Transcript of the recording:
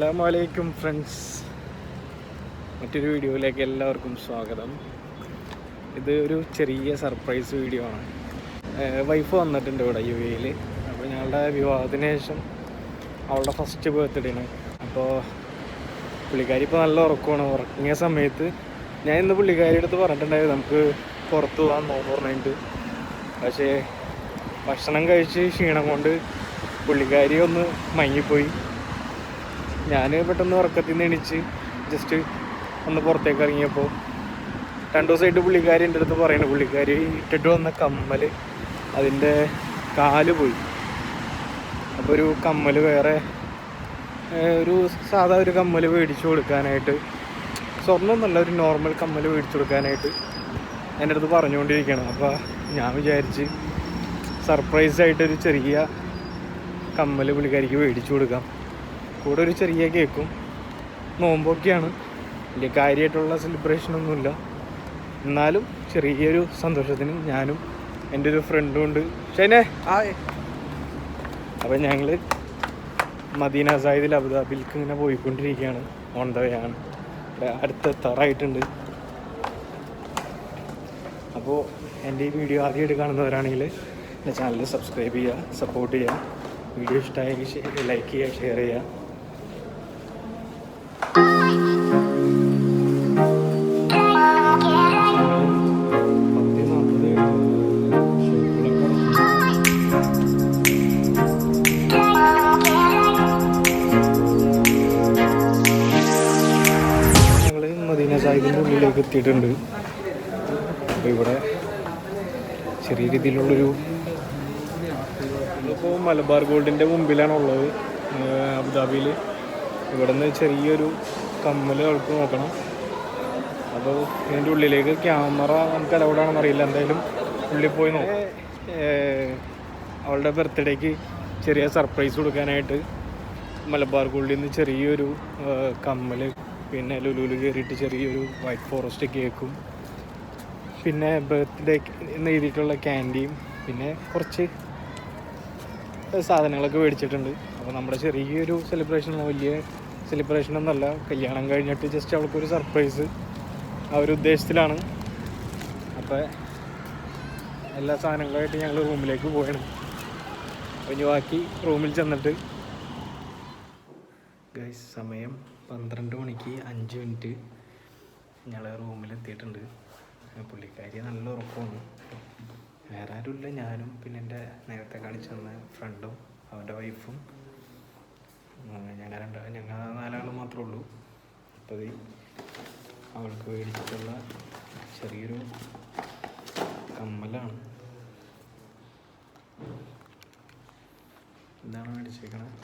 അസ്സലാമലൈക്കും ഫ്രണ്ട്സ്, മറ്റൊരു വീഡിയോയിലേക്ക് എല്ലാവർക്കും സ്വാഗതം. ഇത് ഒരു ചെറിയ സർപ്രൈസ് വീഡിയോ ആണ്. വൈഫ് വന്നിട്ടുണ്ട് ഇവിടെ UAE. അപ്പോൾ ഞങ്ങളുടെ വിവാഹത്തിന് ശേഷം അവളുടെ ഫസ്റ്റ് ബർത്ത്ഡേ ആണ്. അപ്പോൾ പുള്ളിക്കാരി ഇപ്പോൾ നല്ല ഉറക്കമാണ്. ഉറങ്ങിയ സമയത്ത് ഞാൻ ഇന്ന് പുള്ളിക്കാരിയുടെ അടുത്ത് പറഞ്ഞിട്ടുണ്ടായിരുന്നു നമുക്ക് പുറത്ത് പോകാൻ പറഞ്ഞിട്ട്. പക്ഷേ ഭക്ഷണം കഴിച്ച് ക്ഷീണം കൊണ്ട് പുള്ളിക്കാരി ഒന്ന് മയങ്ങിപ്പോയി. ഞാൻ പെട്ടെന്ന് ഉറക്കത്തിൽ നിന്ന് എണീച്ച് ജസ്റ്റ് ഒന്ന് പുറത്തേക്ക് ഇറങ്ങിയപ്പോൾ 2 ദിവസമായിട്ട് പുള്ളിക്കാരി എൻ്റെ അടുത്ത് പറയുന്നത് പുള്ളിക്കാരി ഇട്ടിട്ട് വന്ന കമ്മൽ അതിൻ്റെ കാല് പോയി. അപ്പോൾ ഒരു കമ്മൽ വേറെ ഒരു സാധാ ഒരു കമ്മൽ മേടിച്ചു കൊടുക്കാനായിട്ട്, സ്വർണ്ണമൊന്നുമല്ല ഒരു നോർമൽ കമ്മൽ മേടിച്ചു കൊടുക്കാനായിട്ട് എൻ്റെ അടുത്ത് പറഞ്ഞുകൊണ്ടിരിക്കുകയാണ്. അപ്പോൾ ഞാൻ വിചാരിച്ച് സർപ്രൈസായിട്ടൊരു ചെറിയ കമ്മൽ പുള്ളിക്കാരിക്ക് മേടിച്ചു കൊടുക്കാം. കൂടെ ഒരു ചെറിയ കേക്കും. നോമ്പൊക്കെയാണ്, വലിയ കാര്യമായിട്ടുള്ള സെലിബ്രേഷനൊന്നുമില്ല, എന്നാലും ചെറിയൊരു സന്തോഷത്തിന് ഞാനും എൻ്റെ ഒരു ഫ്രണ്ടും ഉണ്ട്. ഷൈനെ ഹായ്. അപ്പം ഞങ്ങൾ മദീന സായിദിൽ അബുദാബിയിലേക്ക് ഇങ്ങനെ പോയിക്കൊണ്ടിരിക്കുകയാണ്. ഓൺ ദ വേ ആണ്, അടുത്തെത്താറായിട്ടുണ്ട്. അപ്പോൾ എൻ്റെ ഈ വീഡിയോ ആദ്യമായിട്ട് കാണുന്നവരാണെങ്കിൽ എൻ്റെ ചാനൽ സബ്സ്ക്രൈബ് ചെയ്യുക, സപ്പോർട്ട് ചെയ്യുക. വീഡിയോ ഇഷ്ടമായെങ്കിൽ ലൈക്ക് ചെയ്യുക, ഷെയർ ചെയ്യുക. ഞങ്ങൾ മദീന സാഹിബിൻ്റെ ഉള്ളിലേക്ക് എത്തിയിട്ടുണ്ട്. അപ്പോൾ ഇവിടെ ചെറിയ രീതിയിലുള്ളൊരു ഇപ്പോൾ മലബാർ ഗോൾഡിൻ്റെ മുമ്പിലാണുള്ളത് അബുദാബിയിൽ. ഇവിടെ നിന്ന് ചെറിയൊരു കമ്മൽ അവൾക്ക് നോക്കണം. അപ്പോൾ ഇതിൻ്റെ ഉള്ളിലേക്ക് ക്യാമറ നമുക്ക് അലൗഡാണെന്ന് അറിയില്ല, എന്തായാലും ഉള്ളിൽ പോയി നോക്കാം. അവളുടെ ബർത്ത്ഡേക്ക് ചെറിയ സർപ്രൈസ് കൊടുക്കാനായിട്ട് മലബാർ ഗോൾഡിൽ നിന്ന് ചെറിയൊരു കമ്മൽ, പിന്നെ ലുലുവിൽ കയറിയിട്ട് ചെറിയൊരു വൈറ്റ് ഫോറസ്റ്റ് കേക്കും, പിന്നെ ബർത്ത്ഡേ എന്ന് എഴുതിയിട്ടുള്ള ക്യാൻഡിയും, പിന്നെ കുറച്ച് സാധനങ്ങളൊക്കെ മേടിച്ചിട്ടുണ്ട്. അപ്പോൾ നമ്മുടെ ചെറിയൊരു സെലിബ്രേഷനാണ്, വലിയ സെലിബ്രേഷനൊന്നുമല്ല. കല്യാണം കഴിഞ്ഞിട്ട് ജസ്റ്റ് അവൾക്കൊരു സർപ്രൈസ് ആ ഒരു ഉദ്ദേശത്തിലാണ്. അപ്പോൾ എല്ലാ സാധനങ്ങളായിട്ട് ഞങ്ങൾ റൂമിലേക്ക് പോയാണ്. അപ്പോൾ ഇനി ബാക്കി റൂമിൽ ചെന്നിട്ട് ഗൈസ് സമയം 12 മണിക്ക് 5 മിനിറ്റ് ഞങ്ങൾ റൂമിലെത്തിയിട്ടുണ്ട്. പുള്ളിക്കാരി നല്ല ഉറക്കമാണ്. വേറെ ആരുമില്ല, ഞാനും പിന്നെ എൻ്റെ നേരത്തെ കാണിച്ചു തന്ന ഫ്രണ്ടും അവൻ്റെ വൈഫും, ഞങ്ങൾ 4 ആൾ മാത്രമേ ഉള്ളൂ. അപ്പോൾ അവൾക്ക് മേടിച്ചിട്ടുള്ള ചെറിയൊരു കമ്മലാണ്. ഇതാണ് മേടിച്ചേക്കണത്.